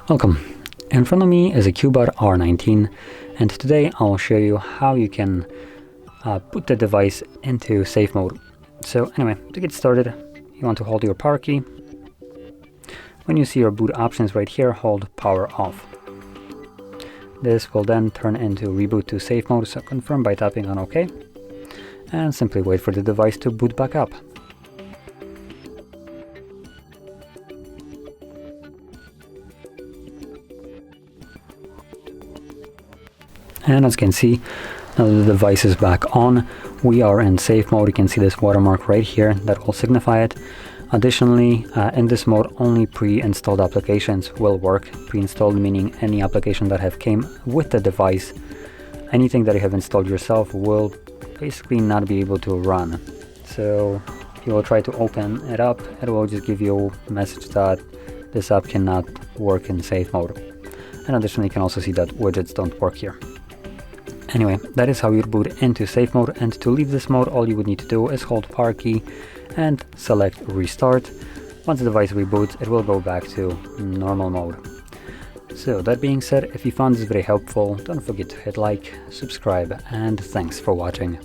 Welcome. In front of me is a CUBOT R19, and today I'll show you how you can put the device into safe mode. So anyway, to get started, you want to hold your power key. When you see your boot options right here, hold power off. This will then turn into reboot to safe mode, so confirm by tapping on OK, and simply wait for the device to boot back up. And as you can see, now the device is back on. We are in safe mode. You can see this watermark right here that will signify it. Additionally, in this mode, only pre-installed applications will work. Pre-installed meaning any application that have came with the device. Anything that you have installed yourself will basically not be able to run. So if you will try to open it up, it will just give you a message that this app cannot work in safe mode. And additionally, you can also see that widgets don't work here. Anyway, that is how you boot into safe mode, and to leave this mode, all you would need to do is hold power key and select restart. Once the device reboots, it will go back to normal mode. So that being said, if you found this very helpful, don't forget to hit like, subscribe, and thanks for watching.